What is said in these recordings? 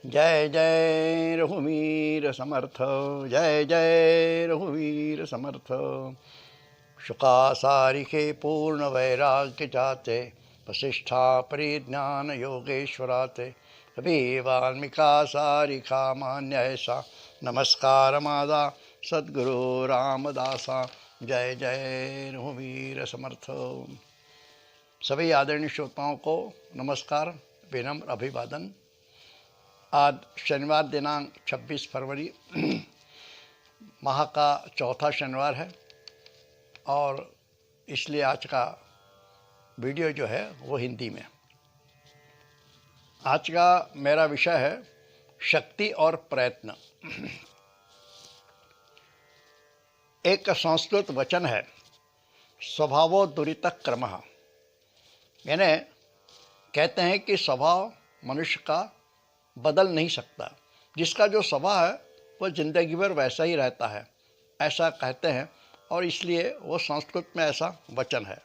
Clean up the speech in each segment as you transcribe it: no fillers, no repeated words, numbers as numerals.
जय जय रघुवीर समर्थ, जय जय रघुवीर समर्थ। शुका सारिके पूर्ण वैराग्य जाते, वसिष्ठा परिज्ञान योगेश्वराते। कभी वाल्मीका सारिका मान्य ऐसा, नमस्कार मादा सद्गुरु रामदासा। जय जय रघुवीर समर्थ। सभी आदरणीय श्रोताओं को नमस्कार, विनम्र अभिवादन। आज शनिवार दिनांक 26 फरवरी माह का चौथा शनिवार है और इसलिए आज का वीडियो जो है वो हिंदी में। आज का मेरा विषय है शक्ति और प्रयत्न। एक संस्कृत वचन है, स्वभावो दुरितः क्रमः। यानी कहते हैं कि स्वभाव मनुष्य का बदल नहीं सकता, जिसका जो स्वभाव है वो ज़िंदगी भर वैसा ही रहता है, ऐसा कहते हैं और इसलिए वो संस्कृत में ऐसा वचन है।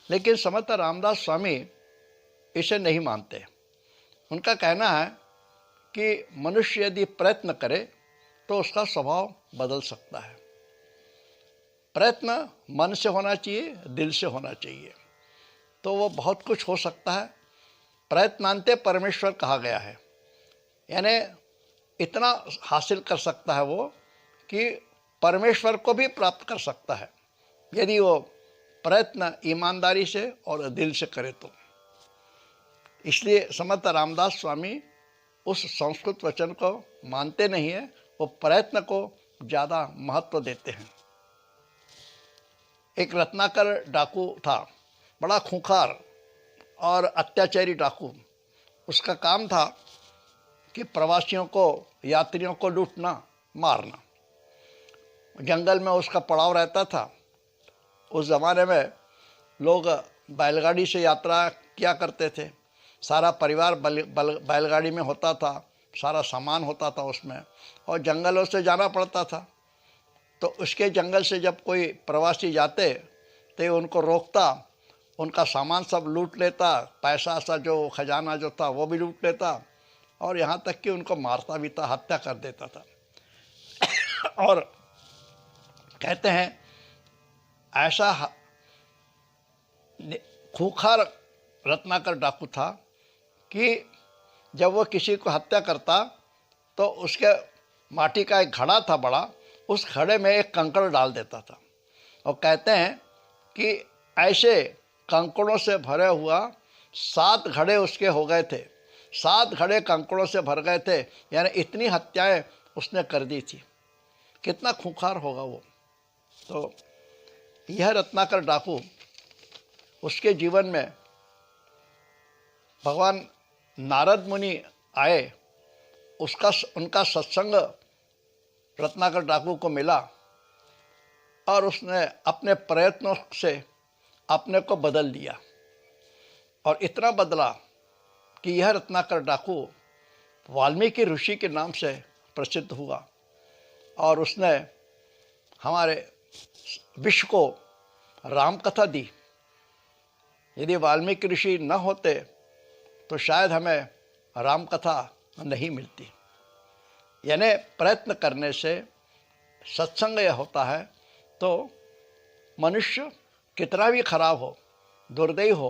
लेकिन समर्थ रामदास स्वामी इसे नहीं मानते। उनका कहना है कि मनुष्य यदि प्रयत्न करे तो उसका स्वभाव बदल सकता है। प्रयत्न मन से होना चाहिए, दिल से होना चाहिए, तो वो बहुत कुछ हो सकता है। प्रयत्नांते परमेश्वर कहा गया है, यानी इतना हासिल कर सकता है वो कि परमेश्वर को भी प्राप्त कर सकता है, यदि वो प्रयत्न ईमानदारी से और दिल से करे तो। इसलिए समर्थ रामदास स्वामी उस संस्कृत वचन को मानते नहीं है, वो प्रयत्न को ज़्यादा महत्व देते हैं। एक रत्नाकर डाकू था, बड़ा खूंखार और अत्याचारी डाकू। उसका काम था कि प्रवासियों को, यात्रियों को लूटना, मारना। जंगल में उसका पड़ाव रहता था। उस ज़माने में लोग बैलगाड़ी से यात्रा किया करते थे। सारा परिवार बैलगाड़ी में होता था, सारा सामान होता था उसमें, और जंगलों से जाना पड़ता था। तो उसके जंगल से जब कोई प्रवासी जाते तो उनको रोकता, उनका सामान सब लूट लेता, पैसा सा जो खजाना जो था वो भी लूट लेता, और यहाँ तक कि उनको मारता भी था, हत्या कर देता था। और कहते हैं ऐसा खूंखार रत्नाकर डाकू था कि जब वो किसी को हत्या करता तो उसके माटी का एक घड़ा था बड़ा, उस घड़े में एक कंकड़ डाल देता था। और कहते हैं कि ऐसे कंकड़ों से भरे हुआ 7 घड़े उसके हो गए थे। 7 घड़े कंकड़ों से भर गए थे, यानी इतनी हत्याएं उसने कर दी थी। कितना खूंखार होगा वो। तो यह रत्नाकर डाकू, उसके जीवन में भगवान नारद मुनि आए, उनका सत्संग रत्नाकर डाकू को मिला और उसने अपने प्रयत्नों से अपने को बदल दिया। और इतना बदला कि यह रत्नाकर डाकू वाल्मीकि ऋषि के नाम से प्रसिद्ध हुआ और उसने हमारे विश्व को राम कथा दी। यदि वाल्मीकि ऋषि न होते तो शायद हमें राम कथा नहीं मिलती। यानी प्रयत्न करने से सत्संग यह होता है, तो मनुष्य कितना भी खराब हो, दुर्दैवी हो,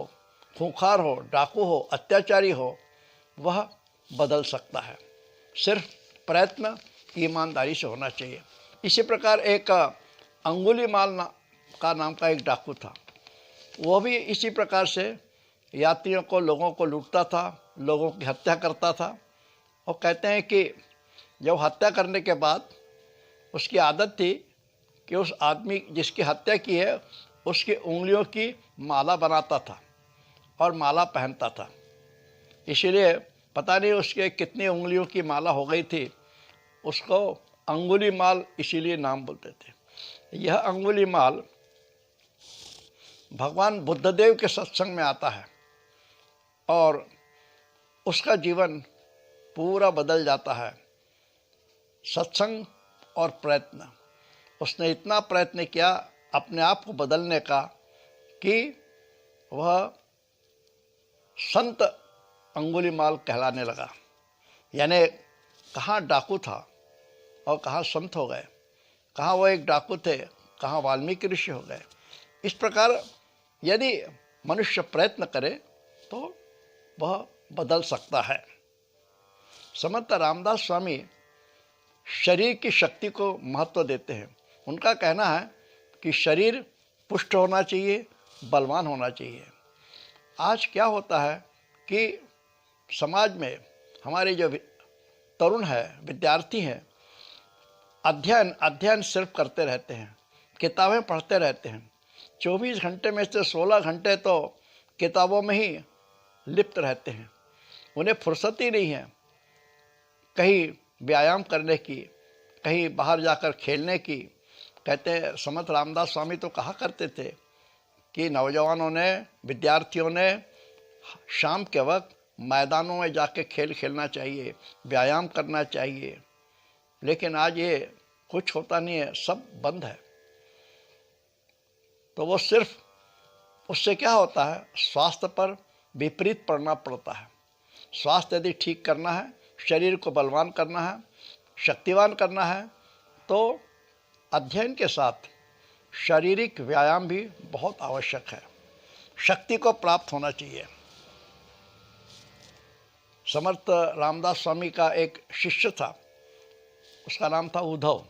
खूंखार हो, डाकू हो, अत्याचारी हो, वह बदल सकता है। सिर्फ प्रयत्न ईमानदारी से होना चाहिए। इसी प्रकार एक अंगुलीमाल का नाम का एक डाकू था। वो भी इसी प्रकार से यात्रियों को, लोगों को लूटता था, लोगों की हत्या करता था। और कहते हैं कि जब हत्या करने के बाद उसकी आदत थी कि उस आदमी जिसकी हत्या की है उसकी उंगलियों की माला बनाता था और माला पहनता था। इसीलिए पता नहीं उसके कितनी उंगलियों की माला हो गई थी, उसको अंगुली माल इसीलिए नाम बोलते थे। यह अंगुली माल भगवान बुद्धदेव के सत्संग में आता है और उसका जीवन पूरा बदल जाता है। सत्संग और प्रयत्न, उसने इतना प्रयत्न किया अपने आप को बदलने का कि वह संत अंगुलीमाल कहलाने लगा। यानी कहाँ डाकू था और कहाँ संत हो गए, कहाँ वो एक डाकू थे, कहाँ वाल्मीकि ऋषि हो गए। इस प्रकार यदि मनुष्य प्रयत्न करे तो वह बदल सकता है। समर्थ रामदास स्वामी शरीर की शक्ति को महत्व देते हैं। उनका कहना है कि शरीर पुष्ट होना चाहिए, बलवान होना चाहिए। आज क्या होता है कि समाज में हमारे जो तरुण है, विद्यार्थी हैं, अध्ययन अध्ययन सिर्फ करते रहते हैं, किताबें पढ़ते रहते हैं। 24 घंटे में से 16 घंटे तो किताबों में ही लिप्त रहते हैं। उन्हें फुर्सत ही नहीं है कहीं व्यायाम करने की, कहीं बाहर जाकर खेलने की। कहते हैं समर्थ रामदास स्वामी तो कहा करते थे कि नौजवानों ने, विद्यार्थियों ने शाम के वक्त मैदानों में जाके खेल खेलना चाहिए, व्यायाम करना चाहिए। लेकिन आज ये कुछ होता नहीं है, सब बंद है। तो वो सिर्फ उससे क्या होता है, स्वास्थ्य पर विपरीत पड़ना पड़ता है। स्वास्थ्य यदि ठीक करना है, शरीर को बलवान करना है, शक्तिवान करना है, तो अध्ययन के साथ शारीरिक व्यायाम भी बहुत आवश्यक है। शक्ति को प्राप्त होना चाहिए। समर्थ रामदास स्वामी का एक शिष्य था, उसका नाम था उद्धव।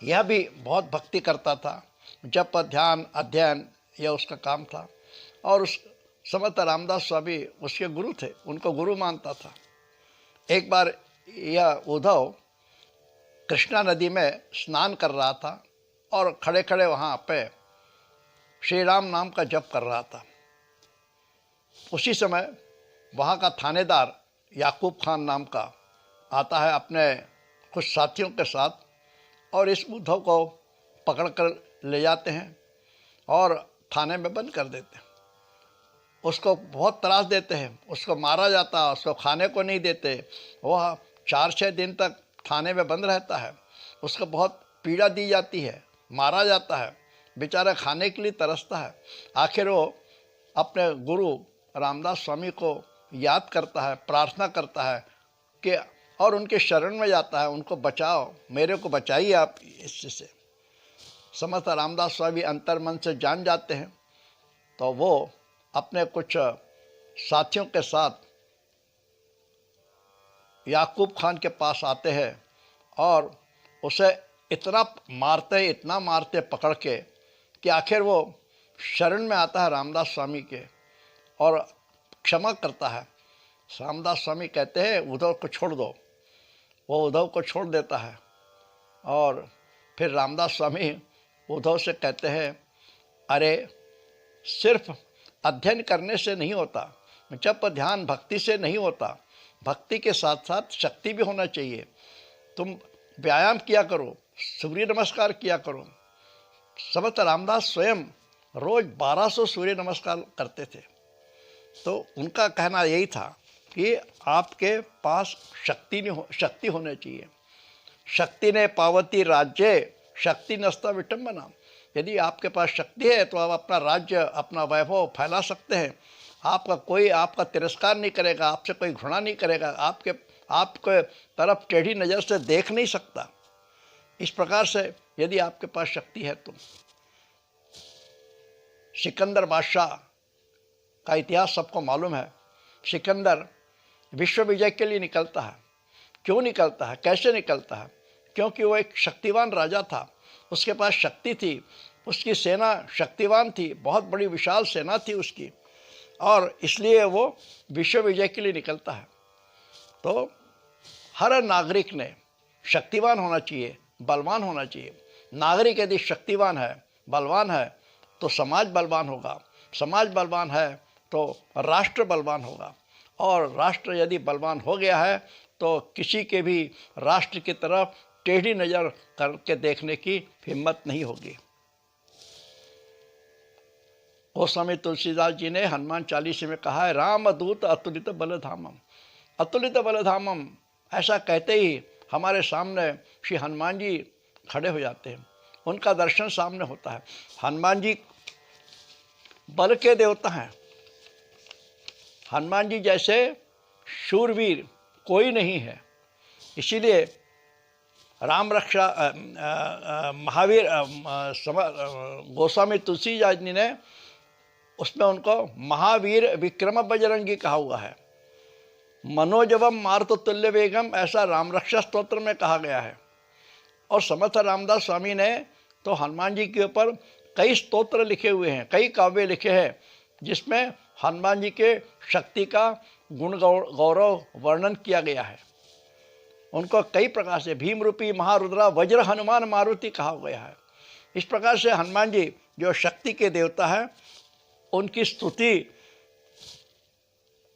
यह भी बहुत भक्ति करता था, जप, ध्यान, अध्ययन, यह उसका काम था। और उस समर्थ रामदास स्वामी उसके गुरु थे, उनको गुरु मानता था। एक बार यह उद्धव कृष्णा नदी में स्नान कर रहा था और खड़े खड़े वहाँ पे श्री राम नाम का जप कर रहा था। उसी समय वहाँ का थानेदार याकूब खान नाम का आता है अपने कुछ साथियों के साथ, और इस उद्धव को पकड़ कर ले जाते हैं और थाने में बंद कर देते हैं। उसको बहुत त्रास देते हैं, उसको मारा जाता है, उसको खाने को नहीं देते। वह 4-6 दिन तक थाने में बंद रहता है, उसको बहुत पीड़ा दी जाती है, मारा जाता है, बेचारा खाने के लिए तरसता है। आखिर वो अपने गुरु रामदास स्वामी को याद करता है, प्रार्थना करता है कि, और उनके शरण में जाता है, उनको बचाओ, मेरे को बचाइए आप इससे। समर्थ रामदास स्वामी अंतर मन से जान जाते हैं। तो वो अपने कुछ साथियों के साथ याकूब खान के पास आते हैं और उसे इतना मारते पकड़ के कि आखिर वो शरण में आता है रामदास स्वामी के और क्षमा करता है। रामदास स्वामी कहते हैं उद्धव को छोड़ दो। वो उद्धव को छोड़ देता है और फिर रामदास स्वामी उद्धव से कहते हैं, अरे सिर्फ अध्ययन करने से नहीं होता, जप, ध्यान, भक्ति से नहीं होता, भक्ति के साथ साथ शक्ति भी होना चाहिए। तुम व्यायाम किया करो, सूर्य नमस्कार किया करो। समर्थ रामदास स्वयं रोज 1200 सूर्य नमस्कार करते थे। तो उनका कहना यही था कि आपके पास शक्ति होनी चाहिए। शक्ति ने पावती राज्य, शक्ति नस्ता विटम्बना। यदि आपके पास शक्ति है तो आप अपना राज्य, अपना वैभव फैला सकते हैं। आपका तिरस्कार नहीं करेगा, आपसे कोई घृणा नहीं करेगा, आपके तरफ टेढ़ी नज़र से देख नहीं सकता। इस प्रकार से यदि आपके पास शक्ति है तो। सिकंदर बादशाह का इतिहास सबको मालूम है। सिकंदर विश्व विजय के लिए निकलता है। क्यों निकलता है, कैसे निकलता है? क्योंकि वो एक शक्तिवान राजा था, उसके पास शक्ति थी, उसकी सेना शक्तिवान थी, बहुत बड़ी विशाल सेना थी उसकी, और इसलिए वो विश्व विजय के लिए निकलता है। तो हर नागरिक ने शक्तिवान होना चाहिए, बलवान होना चाहिए। नागरिक यदि शक्तिवान है, बलवान है, तो समाज बलवान होगा, समाज बलवान है तो राष्ट्र बलवान होगा, और राष्ट्र यदि बलवान हो गया है तो किसी के भी राष्ट्र की तरफ टेढ़ी नज़र करके देखने की हिम्मत नहीं होगी। उस समय तुलसीदास जी ने हनुमान चालीसा में कहा है, राम दूत अतुलित बलधामम। अतुलित बलधामम ऐसा कहते ही हमारे सामने श्री हनुमान जी खड़े हो जाते हैं, उनका दर्शन सामने होता है। हनुमान जी बल के देवता हैं। हनुमान जी जैसे शूरवीर कोई नहीं है। इसीलिए राम रक्षा महावीर गोस्वामी तुलसीदास जी ने उसमें उनको महावीर विक्रम बजरंगी कहा हुआ है। मनोजवम मारुत तुल्य वेगम ऐसा राम रक्षा स्तोत्र में कहा गया है। और समर्थ रामदास स्वामी ने तो हनुमान जी के ऊपर कई स्तोत्र लिखे हुए हैं, कई काव्य लिखे हैं, जिसमें हनुमान जी के शक्ति का गुण गौरव वर्णन किया गया है। उनको कई प्रकार से भीम रूपी महारुद्रा वज्र हनुमान मारुति कहा गया है। इस प्रकार से हनुमान जी जो शक्ति के देवता है, उनकी स्तुति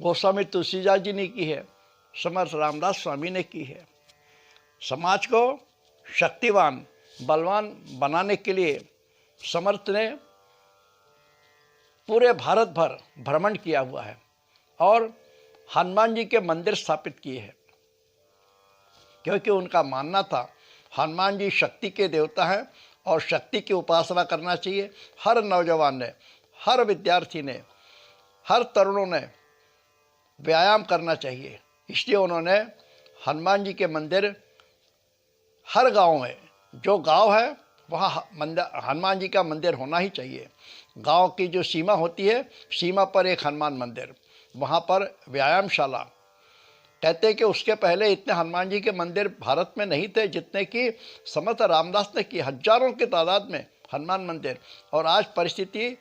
गोस्वामी तुलसीदास जी ने की है, समर्थ रामदास स्वामी ने की है। समाज को शक्तिवान बलवान बनाने के लिए समर्थ ने पूरे भारत भर भ्रमण किया हुआ है और हनुमान जी के मंदिर स्थापित किए हैं, क्योंकि उनका मानना था हनुमान जी शक्ति के देवता हैं और शक्ति की उपासना करना चाहिए। हर नौजवान ने, हर विद्यार्थी ने, हर तरुणों ने व्यायाम करना चाहिए। इसलिए उन्होंने हनुमान जी के मंदिर हर गांव में, जो गांव है वहाँ मंदिर, हनुमान जी का मंदिर होना ही चाहिए। गांव की जो सीमा होती है, सीमा पर एक हनुमान मंदिर, वहाँ पर व्यायामशाला। कहते हैं कि उसके पहले इतने हनुमान जी के मंदिर भारत में नहीं थे जितने कि समर्थ रामदास ने किए, हजारों की तादाद में हनुमान मंदिर। और आज परिस्थिति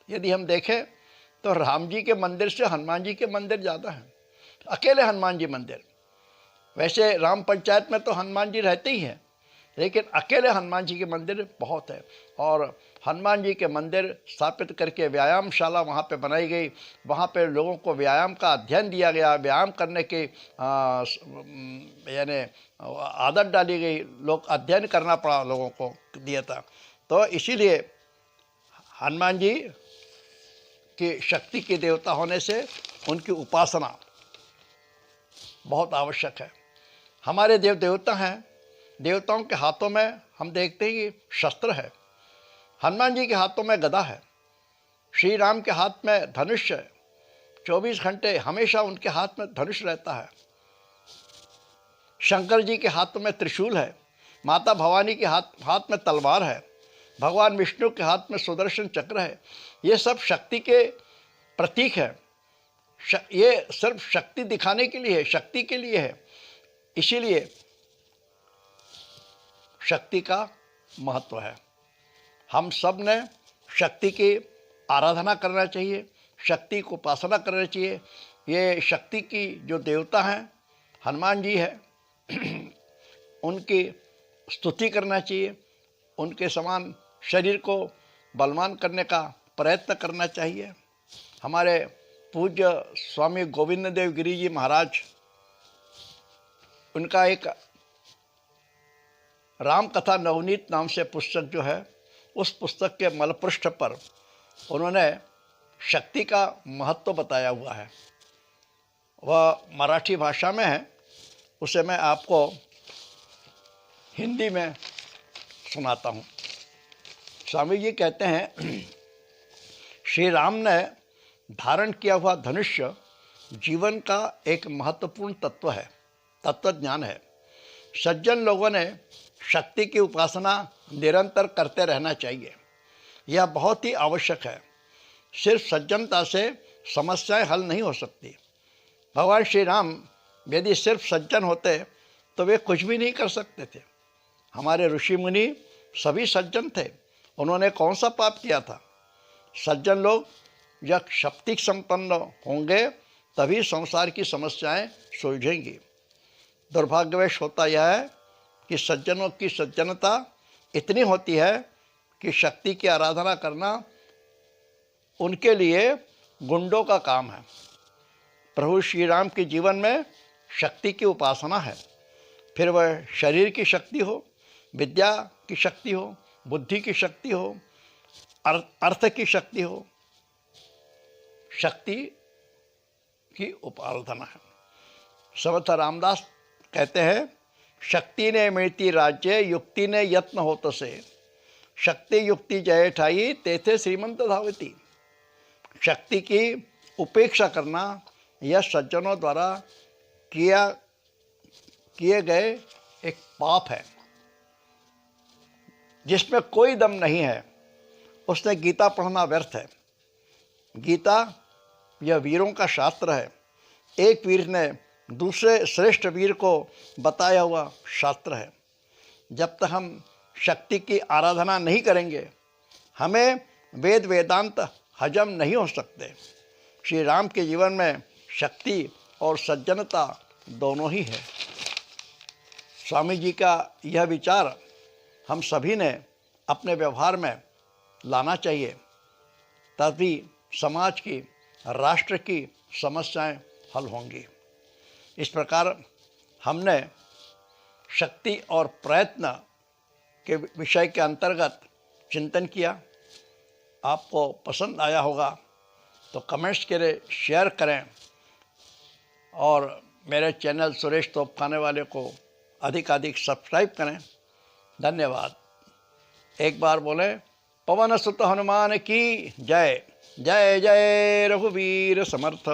यदि हम देखें तो राम जी के मंदिर से हनुमान जी के मंदिर ज़्यादा हैं, अकेले हनुमान जी मंदिर। वैसे राम पंचायत में तो हनुमान जी रहते ही हैं, लेकिन अकेले हनुमान जी के मंदिर बहुत है। और हनुमान जी के मंदिर स्थापित करके व्यायामशाला वहाँ पे बनाई गई, वहाँ पे लोगों को व्यायाम का अध्ययन दिया गया, व्यायाम करने की यानी आदत डाली गई, लोग अध्ययन करना पड़ा, लोगों को दिया था। तो इसीलिए हनुमान जी की शक्ति के देवता होने से उनकी उपासना बहुत आवश्यक है। हमारे देव देवता हैं, देवताओं के हाथों में हम देखते हैं कि शस्त्र है। हनुमान जी के हाथों में गदा है, श्री राम के हाथ में धनुष है, 24 घंटे हमेशा उनके हाथ में धनुष रहता है। शंकर जी के हाथों में त्रिशूल है, माता भवानी के हाथ में तलवार है, भगवान विष्णु के हाथ में सुदर्शन चक्र है। ये सब शक्ति के प्रतीक है। ये सिर्फ शक्ति दिखाने के लिए है, शक्ति के लिए है। इसीलिए शक्ति का महत्व है। हम सब ने शक्ति की आराधना करना चाहिए, शक्ति को उपासना करना चाहिए। ये शक्ति की जो देवता हैं हनुमान जी है, उनकी स्तुति करना चाहिए, उनके समान शरीर को बलवान करने का प्रयत्न करना चाहिए। हमारे पूज्य स्वामी गोविंद देव गिरी जी महाराज, उनका एक राम कथा नवनीत नाम से पुस्तक जो है, उस पुस्तक के मलपृष्ठ पर उन्होंने शक्ति का महत्व बताया हुआ है। वह मराठी भाषा में है, उसे मैं आपको हिंदी में सुनाता हूँ। स्वामी जी कहते हैं, श्री राम ने धारण किया हुआ धनुष जीवन का एक महत्वपूर्ण तत्व है, तत्वज्ञान है। सज्जन लोगों ने शक्ति की उपासना निरंतर करते रहना चाहिए, यह बहुत ही आवश्यक है। सिर्फ सज्जनता से समस्याएं हल नहीं हो सकती। भगवान श्री राम यदि सिर्फ सज्जन होते तो वे कुछ भी नहीं कर सकते थे। हमारे ऋषि मुनि सभी सज्जन थे, उन्होंने कौन सा पाप किया था? सज्जन लोग जब शक्ति संपन्न होंगे तभी संसार की समस्याएं सुलझेंगी। दुर्भाग्यवश होता यह है कि सज्जनों की सज्जनता इतनी होती है कि शक्ति की आराधना करना उनके लिए गुंडों का काम है। प्रभु श्री राम के जीवन में शक्ति की उपासना है, फिर वह शरीर की शक्ति हो, विद्या की शक्ति हो, बुद्धि की शक्ति हो, अर्थ की शक्ति हो, शक्ति की उपासना है। समर्थ रामदास कहते हैं, शक्ति ने मिलती राज्य, युक्ति ने यत्न होत से। शक्ति युक्ति जय ठाई, तेथे श्रीमंत धावती। शक्ति की उपेक्षा करना, यह सज्जनों द्वारा किए गए एक पाप है जिसमें कोई दम नहीं है। उसने गीता पढ़ना व्यर्थ है। गीता यह वीरों का शास्त्र है। एक वीर ने दूसरे श्रेष्ठ वीर को बताया हुआ शास्त्र है। जब तक हम शक्ति की आराधना नहीं करेंगे, हमें वेद वेदांत हजम नहीं हो सकते। श्री राम के जीवन में शक्ति और सज्जनता दोनों ही है। स्वामी जी का यह विचार हम सभी ने अपने व्यवहार में लाना चाहिए, तभी समाज की, राष्ट्र की समस्याएं हल होंगी। इस प्रकार हमने शक्ति और प्रयत्न के विषय के अंतर्गत चिंतन किया। आपको पसंद आया होगा तो कमेंट्स के लिए शेयर करें और मेरे चैनल सुरेश तोपखाने वाले को अधिक सब्सक्राइब करें। धन्यवाद। एक बार बोले, पवन सुत हनुमान की जय। जय जय रघुवीर समर्थ।